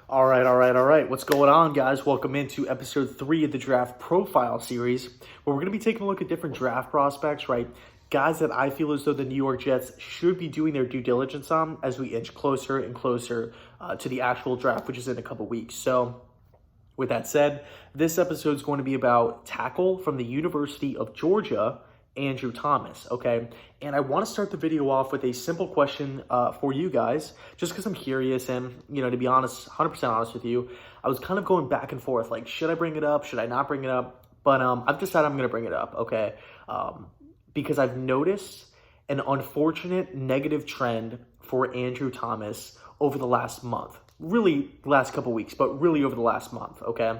All right. What's going on, guys? Welcome into episode 3 of the Draft Profile Series, where we're going to be taking a look at different draft prospects, right? Guys that I feel as though the New York Jets should be doing their due diligence on as we inch closer and closer to the actual draft, which is in a couple weeks. So, with that said, this episode is going to be about tackle from the University of Georgia, Andrew Thomas, okay? And I want to start the video off with a simple question for you guys, just because I'm curious and, to be honest, 100% honest with you, I was kind of going back and forth, like, should I bring it up? Should I not bring it up? But I've decided I'm going to bring it up, okay? Because I've noticed an unfortunate negative trend for Andrew Thomas over the last month. Really, the last couple weeks, but really over the last month, okay?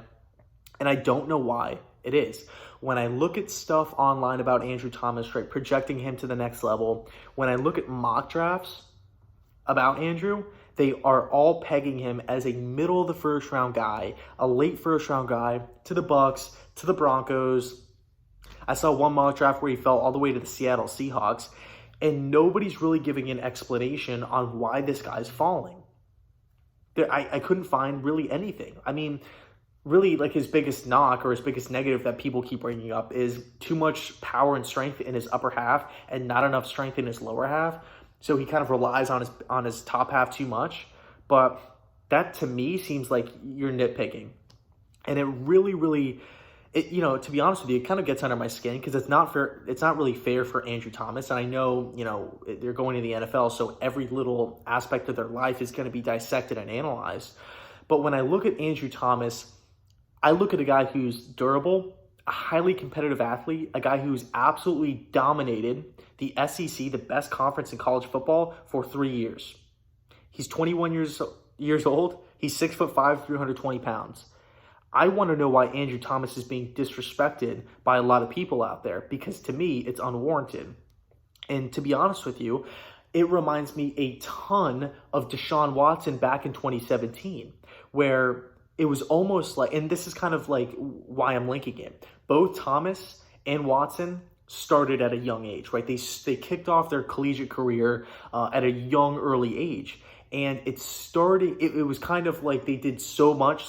And I don't know why it is. When I look at stuff online about Andrew Thomas, right, projecting him to the next level, when I look at mock drafts about Andrew, they are all pegging him as a middle of the first round guy, a late first round guy, to the Bucks, to the Broncos. I saw one mock draft where he fell all the way to the Seattle Seahawks, and nobody's really giving an explanation on why this guy's falling. I couldn't find really anything. I mean, really, like, his biggest knock or his biggest negative that people keep bringing up is too much power and strength in his upper half and not enough strength in his lower half. So he kind of relies on his top half too much. But that, to me, seems like you're nitpicking. And it really, to be honest with you, it kind of gets under my skin because it's not fair. It's not really fair for Andrew Thomas. And I know, they're going to the NFL, so every little aspect of their life is going to be dissected and analyzed. But when I look at Andrew Thomas, I look at a guy who's durable, a highly competitive athlete, a guy who's absolutely dominated the SEC, the best conference in college football, for 3 years. He's 21 years old. He's 6'5", 320 pounds. I want to know why Andrew Thomas is being disrespected by a lot of people out there, because to me, it's unwarranted. And to be honest with you, it reminds me a ton of Deshaun Watson back in 2017, where it was almost like, and this is kind of like why I'm linking it. Both Thomas and Watson started at a young age, right? They kicked off their collegiate career at a young, early age. And it was kind of like they did so much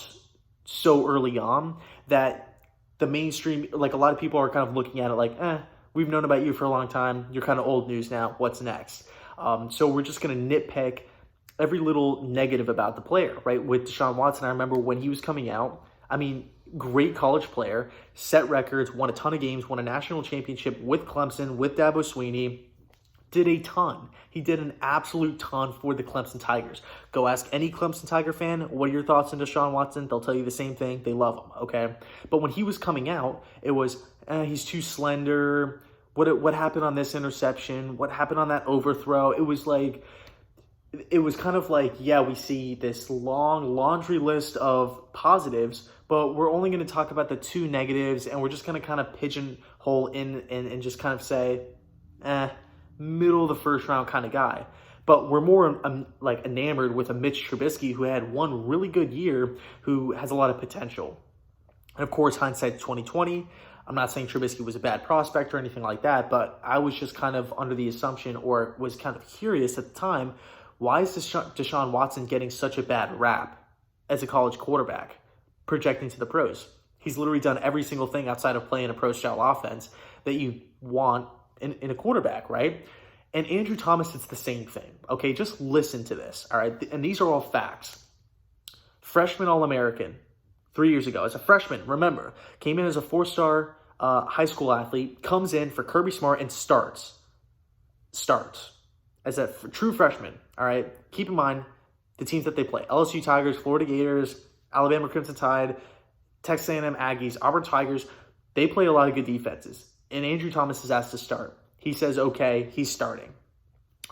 so early on that the mainstream, like, a lot of people are kind of looking at it like, we've known about you for a long time. You're kind of old news now. What's next? So we're just going to nitpick every little negative about the player, right? With Deshaun Watson, I remember when he was coming out, I mean, great college player, set records, won a ton of games, won a national championship with Clemson, with Dabo Swinney, did a ton. He did an absolute ton for the Clemson Tigers. Go ask any Clemson Tiger fan, what are your thoughts on Deshaun Watson? They'll tell you the same thing. They love him, okay? But when he was coming out, it was, he's too slender. What happened on this interception? What happened on that overthrow? It was kind of like, yeah, we see this long laundry list of positives, but we're only going to talk about the 2 negatives, and we're just going to kind of pigeonhole in and just kind of say, middle of the first round kind of guy. But we're more enamored with a Mitch Trubisky who had one really good year, who has a lot of potential. And of course, hindsight's 2020. I'm not saying Trubisky was a bad prospect or anything like that, but I was just kind of under the assumption, or was kind of curious at the time, why is Deshaun Watson getting such a bad rap as a college quarterback projecting to the pros? He's literally done every single thing outside of playing a pro-style offense that you want in a quarterback, right? And Andrew Thomas, it's the same thing, okay? Just listen to this, all right? And these are all facts. Freshman All-American 3 years ago. As a freshman, remember, came in as a 4-star high school athlete, comes in for Kirby Smart and starts as a true freshman, all right? Keep in mind the teams that they play. LSU Tigers, Florida Gators, Alabama Crimson Tide, Texas A&M Aggies, Auburn Tigers. They play a lot of good defenses. And Andrew Thomas is asked to start. He says, okay, he's starting.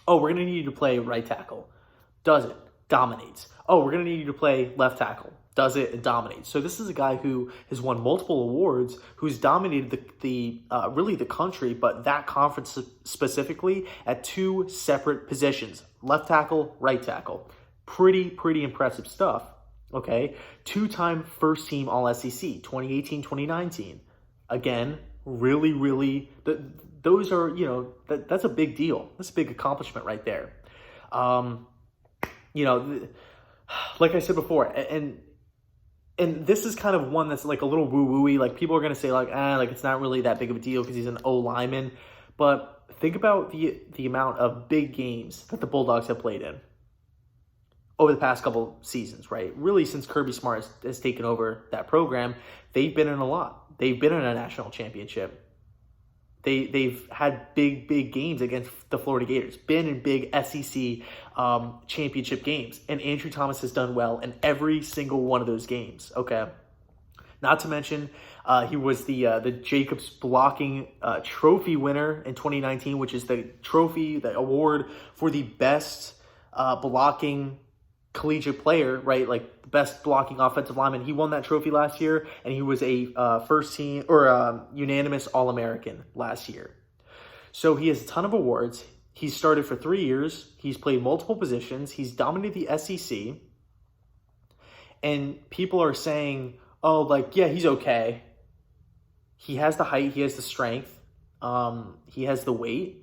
Oh, we're going to need you to play right tackle. Does it. Dominates. Oh, we're going to need you to play left tackle. Does it and dominates. So this is a guy who has won multiple awards, who's dominated really the country, but that conference specifically at 2 separate positions, left tackle, right tackle. Pretty impressive stuff. Okay, 2-time first team All-SEC, 2018, 2019. Again, really, those are, that's a big deal. That's a big accomplishment right there. like I said before, and this is kind of one that's like a little woo-wooey. Like people are going to say like, like it's not really that big of a deal because he's an O lineman. But think about the amount of big games that the Bulldogs have played in over the past couple seasons, right? Really, since Kirby Smart has taken over that program, they've been in a lot. They've been in a national championship. They've had big games against the Florida Gators, been in big SEC championship games, and Andrew Thomas has done well in every single one of those games, okay? Not to mention, he was the Jacobs Blocking Trophy winner in 2019, which is the trophy, the award for the best blocking collegiate player, right? Like best blocking offensive lineman. He won that trophy last year, and he was a first team or unanimous All-American last year. So he has a ton of awards. He's started for 3 years. He's played multiple positions. He's dominated the SEC. And people are saying, oh, like, yeah, he's okay. He has the height. He has the strength. He has the weight.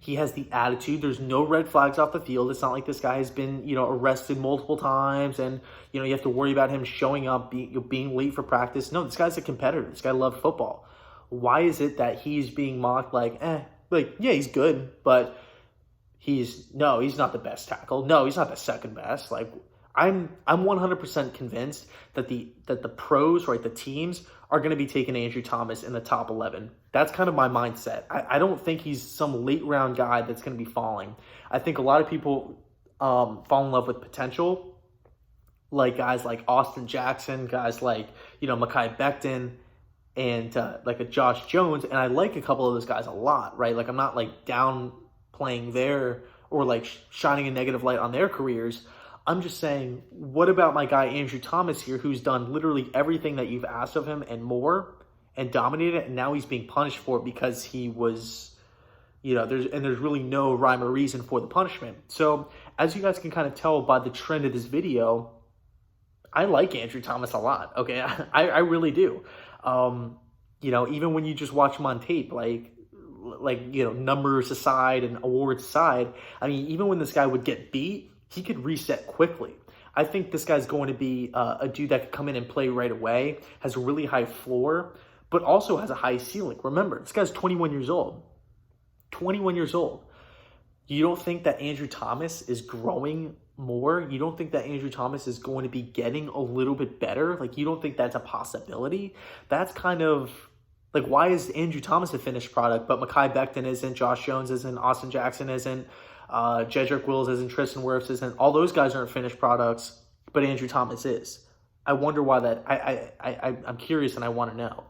He has the attitude. There's no red flags off the field. It's not like this guy has been, arrested multiple times and, you have to worry about him showing up, being late for practice. No, this guy's a competitor. This guy loves football. Why is it that he's being mocked yeah, he's good, but he's not the best tackle. No, he's not the second best. Like, I'm 100% convinced that the pros, right, the teams are going to be taking Andrew Thomas in the top 11. That's kind of my mindset. I don't think he's some late round guy that's going to be falling. I think a lot of people fall in love with potential, like guys like Austin Jackson, guys like, Mekhi Becton, and like a Josh Jones. And I like a couple of those guys a lot, right? Like I'm not like downplaying their or like shining a negative light on their careers. I'm just saying, what about my guy Andrew Thomas here, who's done literally everything that you've asked of him and more, and dominated it, and now he's being punished for it because he was, there's really no rhyme or reason for the punishment. So as you guys can kind of tell by the trend of this video, I like Andrew Thomas a lot. Okay, I really do. Even when you just watch him on tape, like numbers aside and awards aside, I mean, even when this guy would get beat, he could reset quickly. I think this guy's going to be a dude that could come in and play right away, has a really high floor, but also has a high ceiling. Remember, this guy's 21 years old. 21 years old. You don't think that Andrew Thomas is growing more? You don't think that Andrew Thomas is going to be getting a little bit better? Like, you don't think that's a possibility? That's kind of like, why is Andrew Thomas a finished product, but Mekhi Becton isn't, Josh Jones isn't, Austin Jackson isn't, Jedrick Wills isn't, Tristan Wirfs isn't, all those guys aren't finished products, but Andrew Thomas is. I wonder why that. I'm curious and I want to know.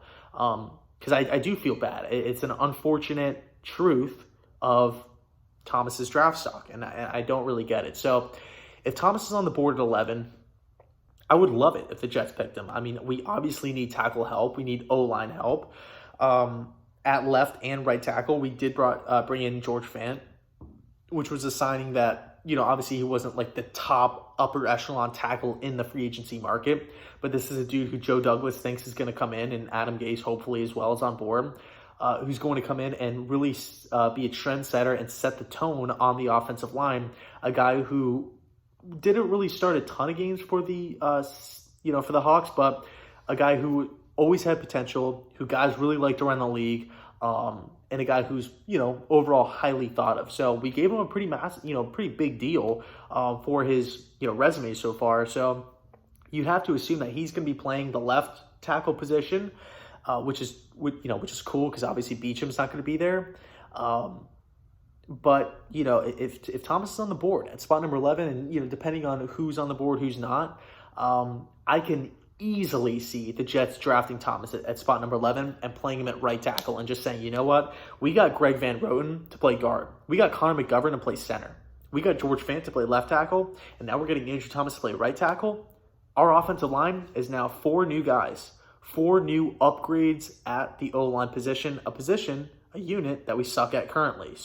Because I do feel bad. It's an unfortunate truth of Thomas's draft stock, and I don't really get it. So if Thomas is on the board at 11, I would love it if the Jets picked him. I mean, we obviously need tackle help. We need O-line help. At left and right tackle, we did bring in George Fant, which was a signing that, obviously he wasn't like the top upper echelon tackle in the free agency market, but this is a dude who Joe Douglas thinks is going to come in, and Adam Gase hopefully as well is on board, who's going to come in and really be a trendsetter and set the tone on the offensive line. A guy who didn't really start a ton of games for the, for the Hawks, but a guy who always had potential, who guys really liked around the league, and a guy who's, overall highly thought of. So we gave him a pretty pretty big deal for his, resume so far. So you have to assume that he's going to be playing the left tackle position, which is cool because obviously Beacham's not going to be there. But, if Thomas is on the board at spot number 11 and, depending on who's on the board, who's not, I can easily see the Jets drafting Thomas at spot number 11 and playing him at right tackle and just saying, you know what? We got Greg Van Roten to play guard. We got Connor McGovern to play center. We got George Fant to play left tackle. And now we're getting Andrew Thomas to play right tackle. Our offensive line is now 4 new guys, 4 new upgrades at the O-line position, a unit that we suck at currently.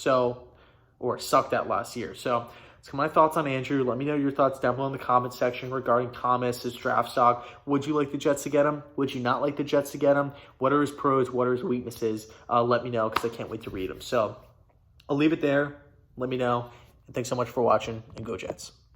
Or sucked at last year. So that's my thoughts on Andrew. Let me know your thoughts down below in the comment section regarding Thomas, his draft stock. Would you like the Jets to get him? Would you not like the Jets to get him? What are his pros? What are his weaknesses? Let me know because I can't wait to read them. So I'll leave it there. Let me know. And thanks so much for watching, and go Jets.